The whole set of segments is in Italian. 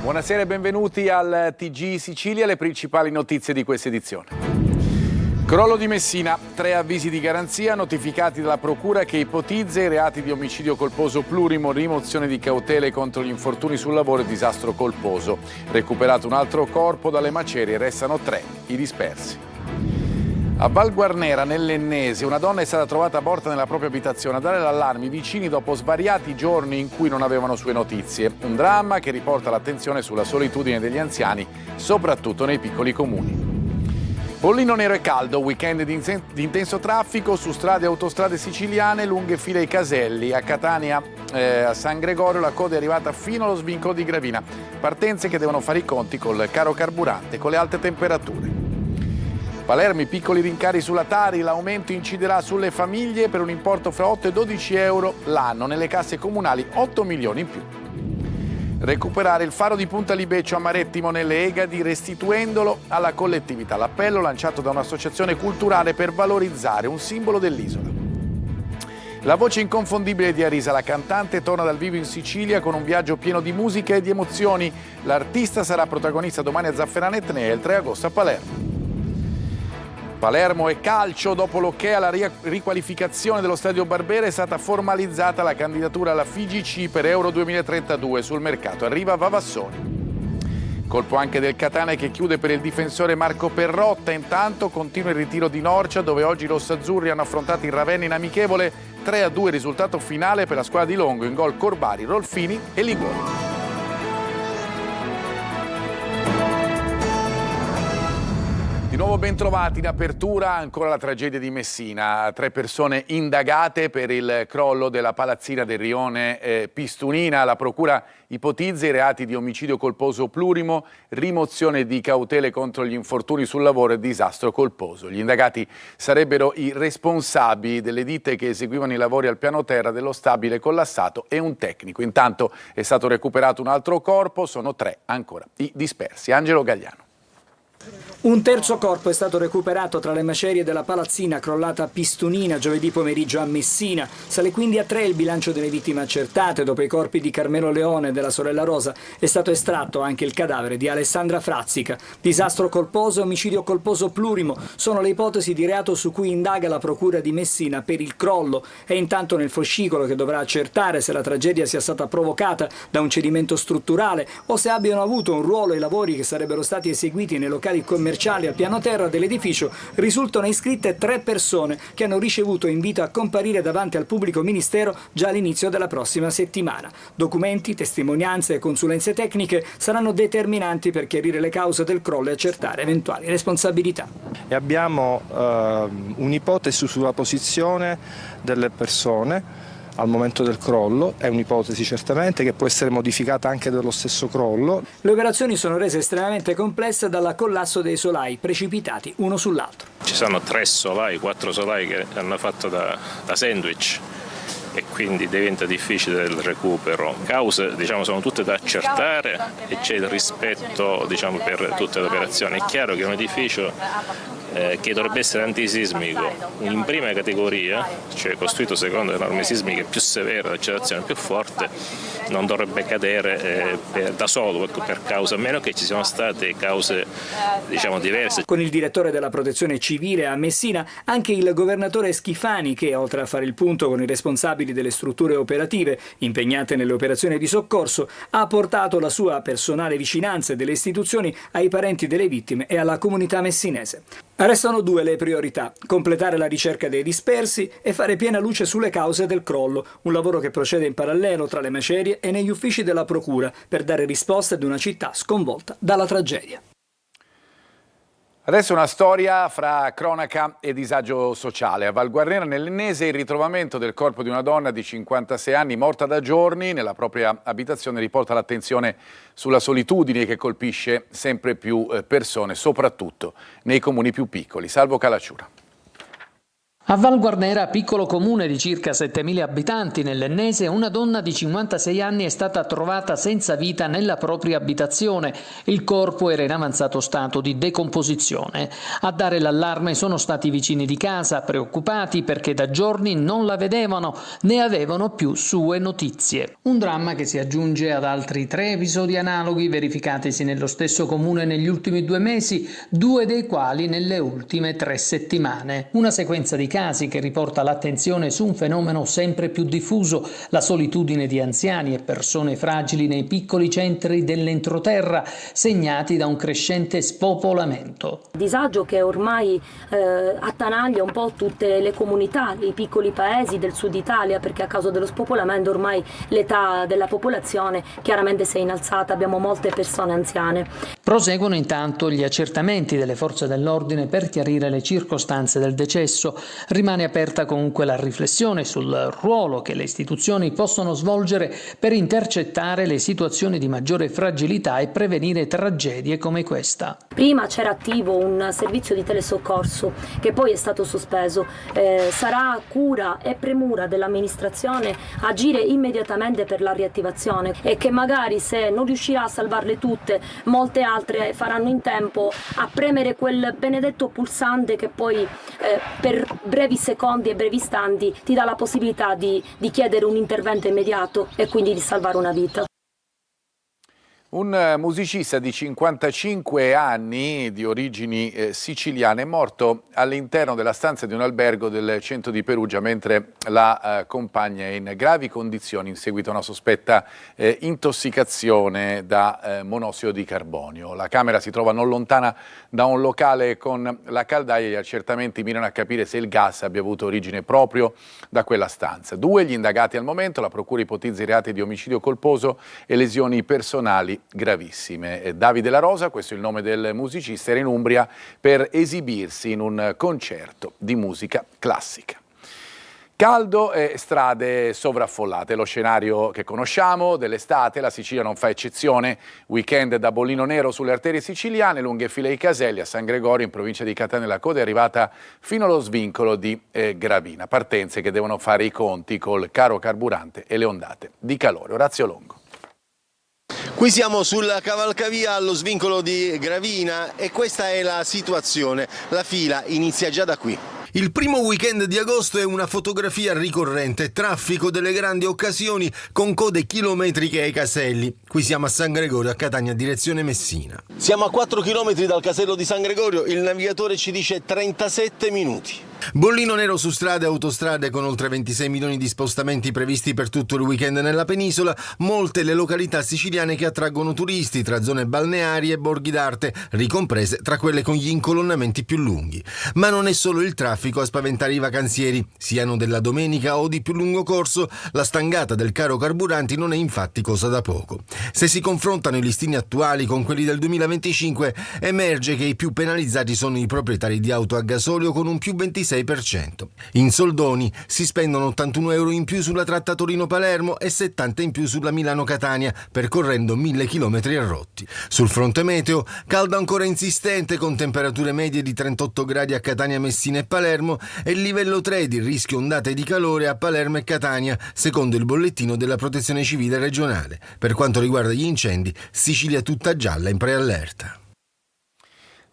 Buonasera e benvenuti al TG Sicilia, le principali notizie di questa edizione. Crollo di Messina, 3 avvisi di garanzia notificati dalla Procura che ipotizza i reati di omicidio colposo plurimo, rimozione di cautele contro gli infortuni sul lavoro e disastro colposo. Recuperato un altro corpo dalle macerie, restano 3 i dispersi. A Val Guarnera, nell'Ennese, una donna è stata trovata morta nella propria abitazione a dare l'allarme ai vicini dopo svariati giorni in cui non avevano sue notizie. Un dramma che riporta l'attenzione sulla solitudine degli anziani, soprattutto nei piccoli comuni. Bollino nero e caldo, weekend di intenso traffico su strade e autostrade siciliane, lunghe file ai caselli. A Catania, a San Gregorio, la coda è arrivata fino allo svincolo di Gravina. Partenze che devono fare i conti col caro carburante, con le alte temperature. Palermo, i piccoli rincari sulla Tari, l'aumento inciderà sulle famiglie per un importo fra 8 e 12 euro l'anno, nelle casse comunali 8 milioni in più. Recuperare il faro di Punta Libeccio a Marettimo nelle Egadi restituendolo alla collettività. L'appello lanciato da un'associazione culturale per valorizzare un simbolo dell'isola. La voce inconfondibile di Arisa, la cantante, torna dal vivo in Sicilia con un viaggio pieno di musica e di emozioni. L'artista sarà protagonista domani a Zafferana Etnea e il 3 agosto a Palermo. Palermo e calcio, dopo l'ok alla riqualificazione dello Stadio Barbera è stata formalizzata la candidatura alla FIGC per Euro 2032. Sul mercato arriva Vavassoni. Colpo anche del Catania che chiude per il difensore Marco Perrotta. Intanto continua il ritiro di Norcia, dove oggi i rossazzurri hanno affrontato il Ravenna in amichevole. 3-2 risultato finale per la squadra di Longo, in gol Corbari, Rolfini e Liguori. Di nuovo bentrovati. In apertura ancora la tragedia di Messina. 3 persone indagate per il crollo della palazzina del rione Pistunina. La procura ipotizza i reati di omicidio colposo plurimo, rimozione di cautele contro gli infortuni sul lavoro e disastro colposo. Gli indagati sarebbero i responsabili delle ditte che eseguivano i lavori al piano terra dello stabile collassato e un tecnico. Intanto è stato recuperato un altro corpo, sono 3 ancora i dispersi. Angelo Gagliano. Un terzo corpo è stato recuperato tra le macerie della palazzina crollata a Pistunina giovedì pomeriggio a Messina. Sale quindi a 3 il bilancio delle vittime accertate. Dopo i corpi di Carmelo Leone e della sorella Rosa è stato estratto anche il cadavere di Alessandra Frazzica. Disastro colposo e omicidio colposo plurimo sono le ipotesi di reato su cui indaga la procura di Messina per il crollo. È intanto nel fascicolo che dovrà accertare se la tragedia sia stata provocata da un cedimento strutturale o se abbiano avuto un ruolo i lavori che sarebbero stati eseguiti nei locali commerciali al piano terra dell'edificio. Risultano iscritte 3 persone che hanno ricevuto invito a comparire davanti al pubblico ministero già all'inizio della prossima settimana. Documenti, testimonianze e consulenze tecniche saranno determinanti per chiarire le cause del crollo e accertare eventuali responsabilità. E abbiamo un'ipotesi sulla posizione delle persone al momento del crollo, è un'ipotesi certamente che può essere modificata anche dallo stesso crollo. Le operazioni sono rese estremamente complesse dal collasso dei solai precipitati uno sull'altro. Ci sono 3 solai, 4 solai che hanno fatto da sandwich e quindi diventa difficile il recupero. Cause sono tutte da accertare e c'è il rispetto per tutte le operazioni. È chiaro che un edificio che dovrebbe essere antisismico in prima categoria, cioè costruito secondo le norme sismiche più severe, l'accelerazione più forte, non dovrebbe cadere da solo per causa, a meno che ci siano state cause diverse. Con il direttore della protezione civile a Messina anche il governatore Schifani che, oltre a fare il punto con i responsabili delle strutture operative impegnate nelle operazioni di soccorso, ha portato la sua personale vicinanza e delle istituzioni ai parenti delle vittime e alla comunità messinese. Restano 2 le priorità: completare la ricerca dei dispersi e fare piena luce sulle cause del crollo, un lavoro che procede in parallelo tra le macerie e negli uffici della procura per dare risposte ad una città sconvolta dalla tragedia. Adesso una storia fra cronaca e disagio sociale. A Val Guarnera, nell'Ennese, il ritrovamento del corpo di una donna di 56 anni morta da giorni nella propria abitazione riporta l'attenzione sulla solitudine che colpisce sempre più persone, soprattutto nei comuni più piccoli. Salvo Calacciura. A Val Guarnera, piccolo comune di circa 7.000 abitanti nell'Ennese, una donna di 56 anni è stata trovata senza vita nella propria abitazione. Il corpo era in avanzato stato di decomposizione. A dare l'allarme sono stati i vicini di casa, preoccupati perché da giorni non la vedevano né avevano più sue notizie. Un dramma che si aggiunge ad altri 3 episodi analoghi verificatisi nello stesso comune negli ultimi 2 mesi, 2 dei quali nelle ultime 3 settimane. Una sequenza di casi che riporta l'attenzione su un fenomeno sempre più diffuso, la solitudine di anziani e persone fragili nei piccoli centri dell'entroterra, segnati da un crescente spopolamento. Disagio che ormai attanaglia un po' tutte le comunità, i piccoli paesi del sud Italia, perché a causa dello spopolamento ormai l'età della popolazione chiaramente si è innalzata, abbiamo molte persone anziane. Proseguono intanto gli accertamenti delle forze dell'ordine per chiarire le circostanze del decesso. Rimane aperta comunque la riflessione sul ruolo che le istituzioni possono svolgere per intercettare le situazioni di maggiore fragilità e prevenire tragedie come questa. Prima c'era attivo un servizio di telesoccorso che poi è stato sospeso. Sarà cura e premura dell'amministrazione agire immediatamente per la riattivazione e che magari se non riuscirà a salvarle tutte, molte altre faranno in tempo a premere quel benedetto pulsante che poi per brevi secondi e brevi istanti ti dà la possibilità di chiedere un intervento immediato e quindi di salvare una vita. Un musicista di 55 anni di origini siciliane è morto all'interno della stanza di un albergo del centro di Perugia mentre la compagna è in gravi condizioni in seguito a una sospetta intossicazione da monossido di carbonio. La camera si trova non lontana da un locale con la caldaia e gli accertamenti mirano a capire se il gas abbia avuto origine proprio da quella stanza. 2 gli indagati al momento, la procura ipotizza i reati di omicidio colposo e lesioni personali gravissime. Davide La Rosa, questo è il nome del musicista, era in Umbria per esibirsi in un concerto di musica classica. Caldo e strade sovraffollate, lo scenario che conosciamo dell'estate, la Sicilia non fa eccezione, weekend da bollino nero sulle arterie siciliane, lunghe file di caselli a San Gregorio in provincia di Catania, la coda è arrivata fino allo svincolo di Gravina, partenze che devono fare i conti col caro carburante e le ondate di calore. Orazio Longo. Qui siamo sulla cavalcavia allo svincolo di Gravina e questa è la situazione, la fila inizia già da qui. Il primo weekend di agosto è una fotografia ricorrente, traffico delle grandi occasioni con code chilometriche ai caselli. Qui siamo a San Gregorio, a Catania, direzione Messina. Siamo a 4 chilometri dal casello di San Gregorio, il navigatore ci dice 37 minuti. Bollino nero su strade e autostrade con oltre 26 milioni di spostamenti previsti per tutto il weekend nella penisola, molte le località siciliane che attraggono turisti tra zone balneari e borghi d'arte, ricomprese tra quelle con gli incolonnamenti più lunghi. Ma non è solo il traffico a spaventare i vacanzieri, siano della domenica o di più lungo corso, la stangata del caro carburanti non è infatti cosa da poco. Se si confrontano i listini attuali con quelli del 2025, emerge che i più penalizzati sono i proprietari di auto a gasolio con un più 26%. In soldoni si spendono 81 euro in più sulla tratta Torino-Palermo e 70 in più sulla Milano-Catania, percorrendo 1000 chilometri a rotti. Sul fronte meteo, caldo ancora insistente con temperature medie di 38 gradi a Catania, Messina e Palermo e il livello 3 di rischio ondate di calore a Palermo e Catania, secondo il bollettino della Protezione Civile regionale. Per quanto riguarda gli incendi, Sicilia tutta gialla in preallerta.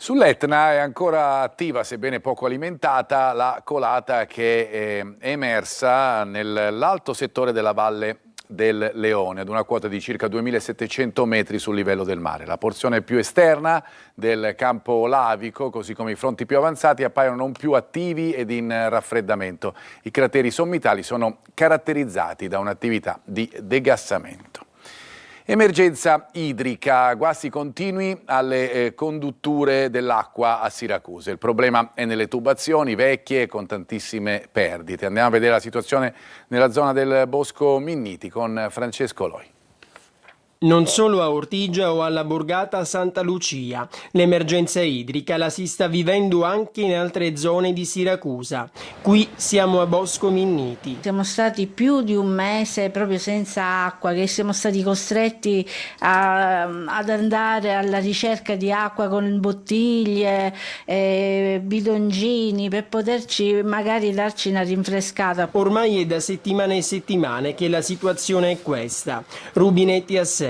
Sull'Etna è ancora attiva, sebbene poco alimentata, la colata che è emersa nell'alto settore della Valle del Leone, ad una quota di circa 2700 metri sul livello del mare. La porzione più esterna del campo lavico, così come i fronti più avanzati, appaiono non più attivi ed in raffreddamento. I crateri sommitali sono caratterizzati da un'attività di degassamento. Emergenza idrica, guasti continui alle condutture dell'acqua a Siracusa. Il problema è nelle tubazioni vecchie con tantissime perdite. Andiamo a vedere la situazione nella zona del Bosco Minniti con Francesco Loi. Non solo a Ortigia o alla borgata Santa Lucia, l'emergenza idrica la si sta vivendo anche in altre zone di Siracusa. Qui siamo a Bosco Minniti. Siamo stati più di un mese proprio senza acqua, che siamo stati costretti ad andare alla ricerca di acqua con bottiglie, bidoncini, per poterci magari darci una rinfrescata. Ormai è da settimane e settimane che la situazione è questa. Rubinetti a secco,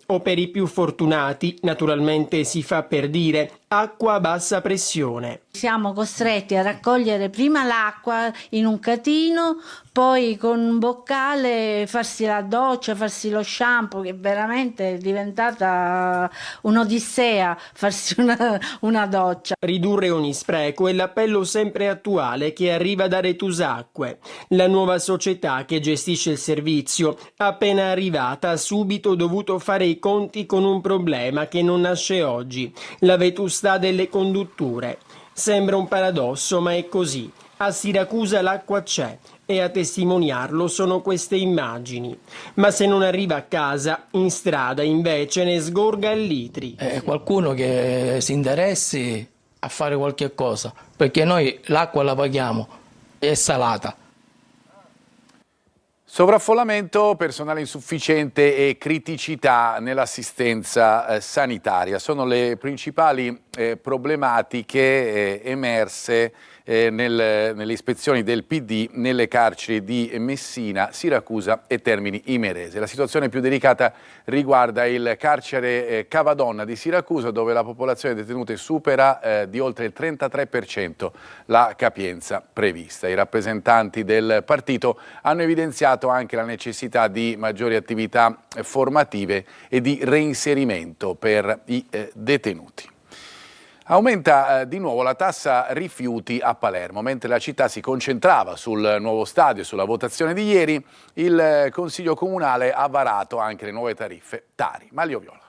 o per i più fortunati, naturalmente si fa per dire, acqua a bassa pressione. Siamo costretti a raccogliere prima l'acqua in un catino, poi con un boccale farsi la doccia, farsi lo shampoo, che veramente è diventata un'odissea farsi una doccia. Ridurre ogni spreco è l'appello sempre attuale che arriva da Retusacque. La nuova società che gestisce il servizio, appena arrivata, ha subito dovuto fare i conti con un problema che non nasce oggi, la vetustà delle condutture. Sembra un paradosso, ma è così. A Siracusa l'acqua c'è e a testimoniarlo sono queste immagini. Ma se non arriva a casa, in strada invece ne sgorga a litri. Qualcuno che si interessi a fare qualche cosa, perché noi l'acqua la paghiamo, è salata. Sovraffollamento, personale insufficiente e criticità nell'assistenza sanitaria sono le principali problematiche emerse nelle ispezioni del PD nelle carceri di Messina, Siracusa e Termini Imerese. La situazione più delicata riguarda il carcere Cavadonna di Siracusa, dove la popolazione detenute supera di oltre il 33% la capienza prevista. I rappresentanti del partito hanno evidenziato anche la necessità di maggiori attività formative e di reinserimento per i detenuti. Aumenta di nuovo la tassa rifiuti a Palermo. Mentre la città si concentrava sul nuovo stadio e sulla votazione di ieri, il Consiglio Comunale ha varato anche le nuove tariffe Tari. Maglio Viola.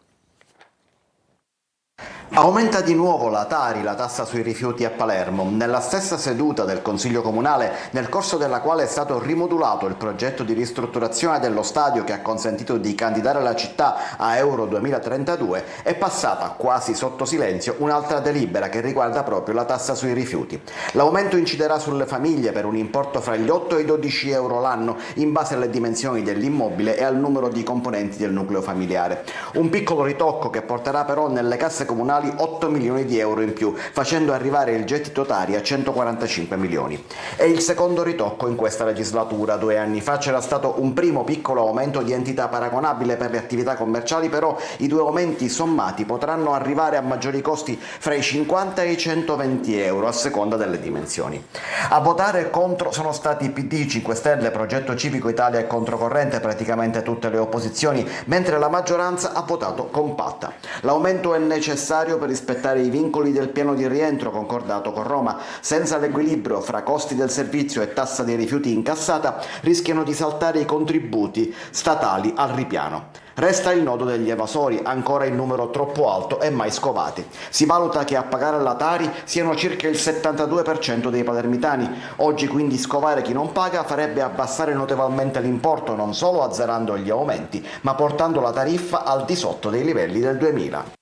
Aumenta di nuovo la Tari, la tassa sui rifiuti a Palermo. Nella stessa seduta del Consiglio Comunale, nel corso della quale è stato rimodulato il progetto di ristrutturazione dello stadio che ha consentito di candidare la città a Euro 2032, è passata quasi sotto silenzio un'altra delibera che riguarda proprio la tassa sui rifiuti. L'aumento inciderà sulle famiglie per un importo fra gli 8 e i 12 euro l'anno in base alle dimensioni dell'immobile e al numero di componenti del nucleo familiare. Un piccolo ritocco che porterà però nelle casse comunali 8 milioni di euro in più, facendo arrivare il gettito Tari a 145 milioni. È il secondo ritocco in questa legislatura. 2 anni fa c'era stato un primo piccolo aumento di entità paragonabile per le attività commerciali, però i 2 aumenti sommati potranno arrivare a maggiori costi fra i 50 e i 120 euro a seconda delle dimensioni. A votare contro sono stati PD, 5 Stelle, Progetto Civico Italia e Controcorrente, praticamente tutte le opposizioni, mentre la maggioranza ha votato compatta. L'aumento è necessario per rispettare i vincoli del piano di rientro concordato con Roma. Senza l'equilibrio fra costi del servizio e tassa dei rifiuti incassata rischiano di saltare i contributi statali al ripiano. Resta il nodo degli evasori, ancora in numero troppo alto e mai scovati. Si valuta che a pagare la Tari siano circa il 72% dei palermitani. Oggi quindi scovare chi non paga farebbe abbassare notevolmente l'importo, non solo azzerando gli aumenti, ma portando la tariffa al di sotto dei livelli del 2000.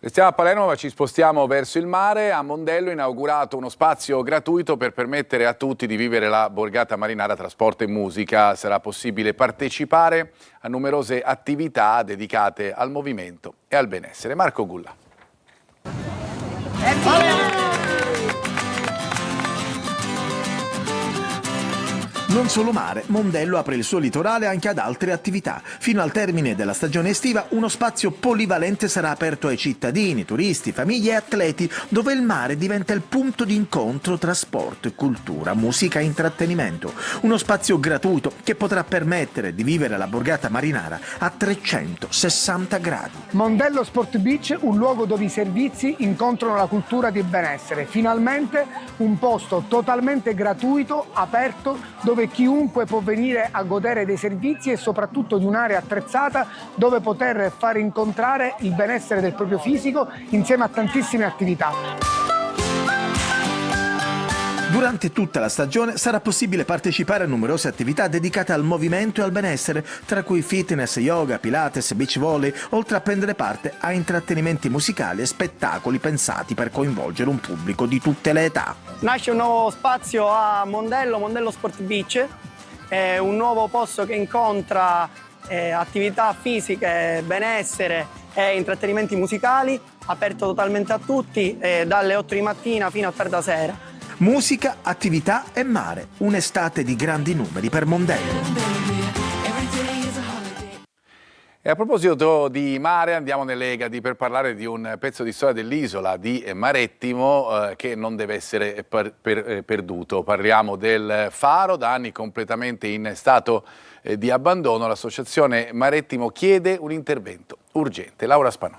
Restiamo a Palermo, ma ci spostiamo verso il mare. A Mondello è inaugurato uno spazio gratuito per permettere a tutti di vivere la borgata marinara tra sport e musica. Sarà possibile partecipare a numerose attività dedicate al movimento e al benessere. Marco Gulla. Non solo mare, Mondello apre il suo litorale anche ad altre attività. Fino al termine della stagione estiva uno spazio polivalente sarà aperto ai cittadini, turisti, famiglie e atleti, dove il mare diventa il punto di incontro tra sport, cultura, musica e intrattenimento. Uno spazio gratuito che potrà permettere di vivere la borgata marinara a 360 gradi. Mondello Sport Beach, un luogo dove i servizi incontrano la cultura di benessere. Finalmente un posto totalmente gratuito, aperto, dove chiunque può venire a godere dei servizi e soprattutto di un'area attrezzata dove poter far incontrare il benessere del proprio fisico insieme a tantissime attività. Durante tutta la stagione sarà possibile partecipare a numerose attività dedicate al movimento e al benessere, tra cui fitness, yoga, pilates, beach volley, oltre a prendere parte a intrattenimenti musicali e spettacoli pensati per coinvolgere un pubblico di tutte le età. Nasce un nuovo spazio a Mondello Sport Beach, è un nuovo posto che incontra attività fisiche, benessere e intrattenimenti musicali, aperto totalmente a tutti, dalle 8 di mattina fino a tarda sera. Musica, attività e mare, un'estate di grandi numeri per Mondello. E a proposito di mare, andiamo nelle Egadi per parlare di un pezzo di storia dell'isola di Marettimo che non deve essere perduto. Parliamo del faro, da anni completamente in stato di abbandono. L'associazione Marettimo chiede un intervento urgente. Laura Spanò.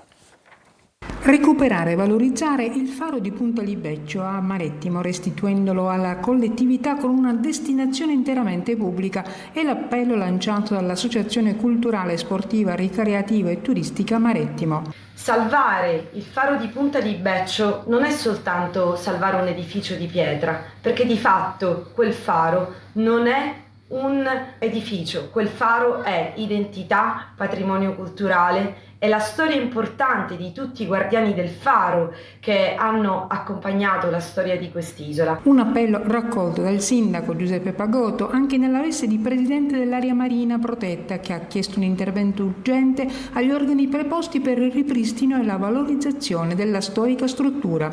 Recuperare e valorizzare il faro di Punta Libeccio a Marettimo, restituendolo alla collettività con una destinazione interamente pubblica, è l'appello lanciato dall'Associazione Culturale, Sportiva, Ricreativa e Turistica Marettimo. Salvare il faro di Punta Libeccio non è soltanto salvare un edificio di pietra, perché di fatto quel faro non è un edificio, quel faro è identità, patrimonio culturale, è la storia importante di tutti i guardiani del faro che hanno accompagnato la storia di quest'isola. Un appello raccolto dal sindaco Giuseppe Pagotto anche nella veste di presidente dell'area marina protetta, che ha chiesto un intervento urgente agli organi preposti per il ripristino e la valorizzazione della storica struttura.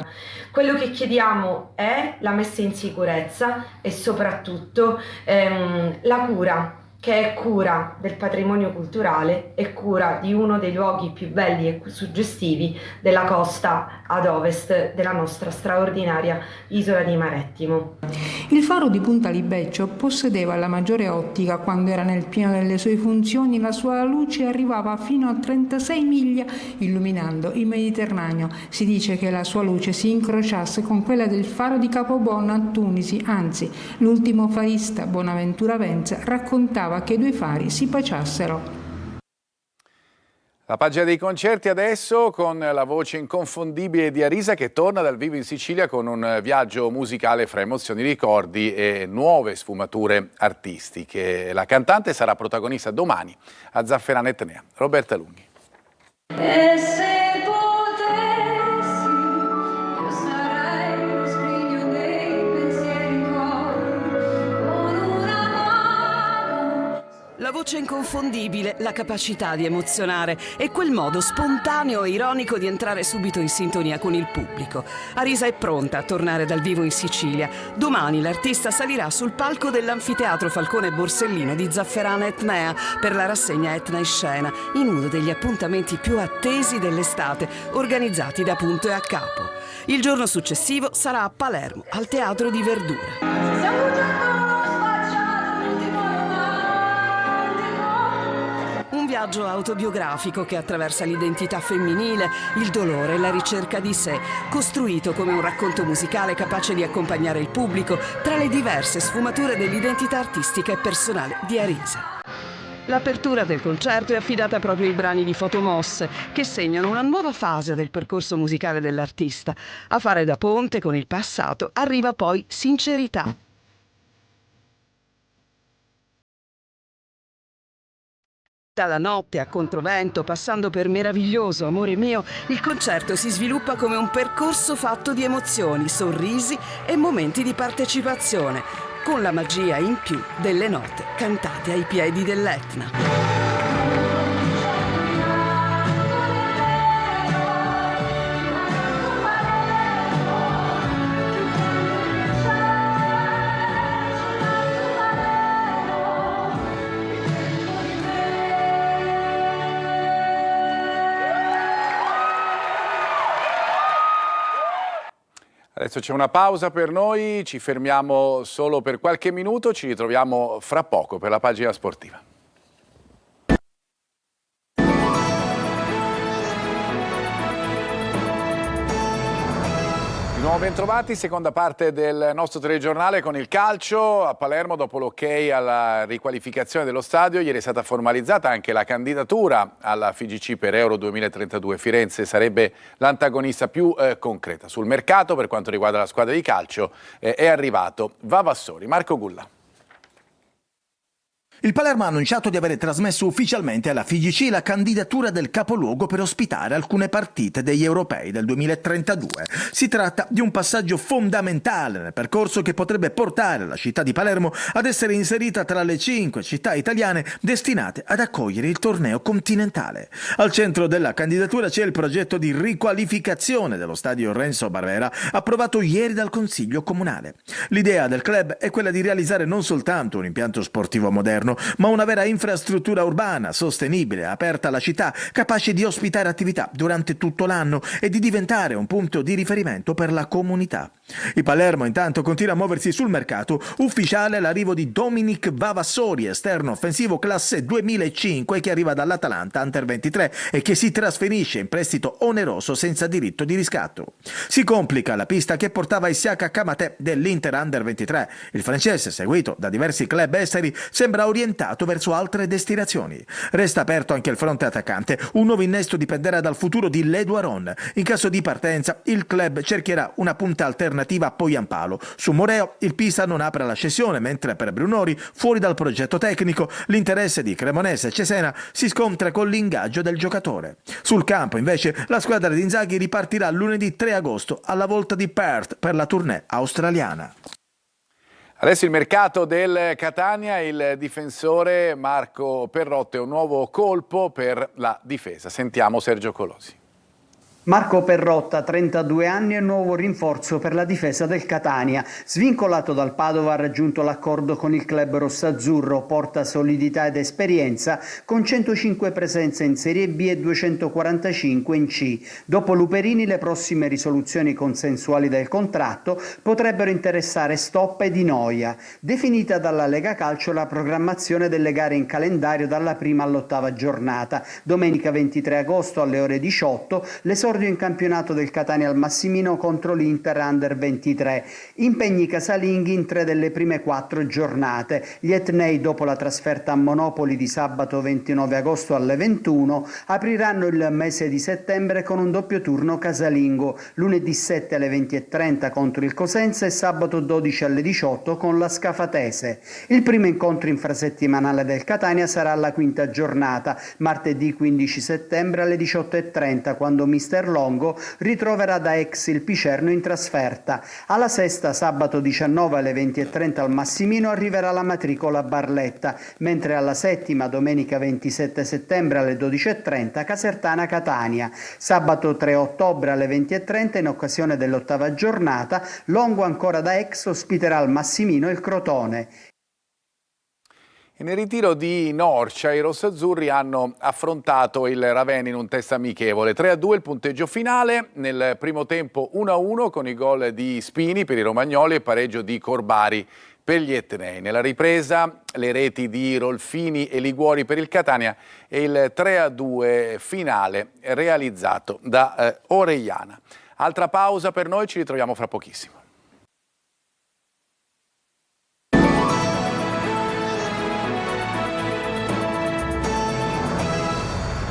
Quello che chiediamo è la messa in sicurezza e soprattutto la cura, che è cura del patrimonio culturale e cura di uno dei luoghi più belli e suggestivi della costa ad ovest della nostra straordinaria isola di Marettimo. Il faro di Punta Libeccio possedeva la maggiore ottica quando era nel pieno delle sue funzioni. La sua luce arrivava fino a 36 miglia illuminando il Mediterraneo. Si dice che la sua luce si incrociasse con quella del faro di Capobonno a Tunisi, anzi l'ultimo farista, Bonaventura Venza, raccontava che i due fari si baciassero. La pagina dei concerti adesso con la voce inconfondibile di Arisa che torna dal vivo in Sicilia con un viaggio musicale fra emozioni, ricordi e nuove sfumature artistiche. La cantante sarà protagonista domani a Zafferana Etnea. Roberta Lunghi. La voce inconfondibile, la capacità di emozionare e quel modo spontaneo e ironico di entrare subito in sintonia con il pubblico. Arisa è pronta a tornare dal vivo in Sicilia. Domani l'artista salirà sul palco dell'Anfiteatro Falcone Borsellino di Zafferana Etnea per la rassegna Etna in Scena, in uno degli appuntamenti più attesi dell'estate, organizzati da Punto e a Capo. Il giorno successivo sarà a Palermo, al Teatro di Verdura. Un viaggio autobiografico che attraversa l'identità femminile, il dolore e la ricerca di sé, costruito come un racconto musicale capace di accompagnare il pubblico tra le diverse sfumature dell'identità artistica e personale di Arisa. L'apertura del concerto è affidata proprio ai brani di fotomosse che segnano una nuova fase del percorso musicale dell'artista. A fare da ponte con il passato arriva poi Sincerità. Dalla notte a Controvento, passando per Meraviglioso, Amore mio, il concerto si sviluppa come un percorso fatto di emozioni, sorrisi e momenti di partecipazione, con la magia in più delle note cantate ai piedi dell'Etna. Adesso c'è una pausa per noi, ci fermiamo solo per qualche minuto, ci ritroviamo fra poco per la pagina sportiva. Di Siamo ben trovati, seconda parte del nostro telegiornale con il calcio. A Palermo, dopo l'ok alla riqualificazione dello stadio, ieri è stata formalizzata anche la candidatura alla FIGC per Euro 2032. Firenze sarebbe l'antagonista più concreta. Sul mercato, per quanto riguarda la squadra di calcio, è arrivato Vavassori. Marco Gulla. Il Palermo ha annunciato di aver trasmesso ufficialmente alla FIGC la candidatura del capoluogo per ospitare alcune partite degli europei del 2032. Si tratta di un passaggio fondamentale nel percorso che potrebbe portare la città di Palermo ad essere inserita tra le 5 città italiane destinate ad accogliere il torneo continentale. Al centro della candidatura c'è il progetto di riqualificazione dello stadio Renzo Barbera, approvato ieri dal Consiglio Comunale. L'idea del club è quella di realizzare non soltanto un impianto sportivo moderno, ma una vera infrastruttura urbana, sostenibile, aperta alla città, capace di ospitare attività durante tutto l'anno e di diventare un punto di riferimento per la comunità. Il Palermo intanto continua a muoversi sul mercato. Ufficiale l'arrivo di Dominic Vavassori, esterno offensivo classe 2005 che arriva dall'Atalanta Under 23 e che si trasferisce in prestito oneroso senza diritto di riscatto. Si complica la pista che portava Isiaka Kamate dell'Inter Under 23. Il francese, seguito da diversi club esteri, sembra orientato verso altre destinazioni. Resta aperto anche il fronte attaccante. Un nuovo innesto dipenderà dal futuro di Ledo Aron. In caso di partenza, il club cercherà una punta alternativa a Poyampalo. Su Moreo il Pisa non apre la cessione, mentre per Brunori, fuori dal progetto tecnico, l'interesse di Cremonese e Cesena si scontra con l'ingaggio del giocatore. Sul campo, invece, la squadra di Inzaghi ripartirà lunedì 3 agosto alla volta di Perth per la tournée australiana. Adesso il mercato del Catania, il difensore Marco Perrotta, è un nuovo colpo per la difesa. Sentiamo Sergio Colosi. Marco Perrotta, 32 anni e nuovo rinforzo per la difesa del Catania. Svincolato dal Padova ha raggiunto l'accordo con il club rossazzurro, porta solidità ed esperienza con 105 presenze in Serie B e 245 in C. Dopo Luperini le prossime risoluzioni consensuali del contratto potrebbero interessare Stoppa e Di Noia. Definita dalla Lega Calcio la programmazione delle gare in calendario dalla prima all'8ª giornata. Domenica 23 agosto alle ore 18 l'esordio in campionato del Catania al Massimino contro l'Inter Under 23. Impegni casalinghi in 3 delle prime 4 giornate. Gli etnei, dopo la trasferta a Monopoli di sabato 29 agosto alle 21, apriranno il mese di settembre con un doppio turno casalingo, lunedì 7 alle 20:30 contro il Cosenza e sabato 12 alle 18 con la Scafatese. Il primo incontro infrasettimanale del Catania sarà alla 5ª giornata, martedì 15 settembre alle 18:30, quando mister Longo ritroverà da ex il Picerno in trasferta. Alla 6ª, sabato 19 alle 20:30 al Massimino, arriverà la matricola Barletta, mentre alla 7ª, domenica 27 settembre alle 12:30, Casertana Catania. Sabato 3 ottobre alle 20:30, in occasione dell'8ª giornata, Longo ancora da ex ospiterà al Massimino il Crotone. E nel ritiro di Norcia i rossazzurri hanno affrontato il Ravenna in un test amichevole. 3-2 il punteggio finale, nel primo tempo 1-1 con i gol di Spini per i romagnoli e pareggio di Corbari per gli etnei. Nella ripresa le reti di Rolfini e Liguori per il Catania e il 3-2 finale realizzato da Orellana. Altra pausa per noi, ci ritroviamo fra pochissimo.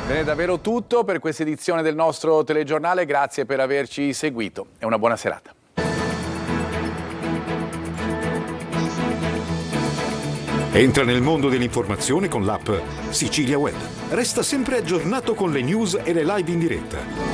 Bene, davvero tutto per questa edizione del nostro telegiornale, grazie per averci seguito e una buona serata. Entra nel mondo dell'informazione con l'app Sicilia Web. Resta sempre aggiornato con le news e le live in diretta.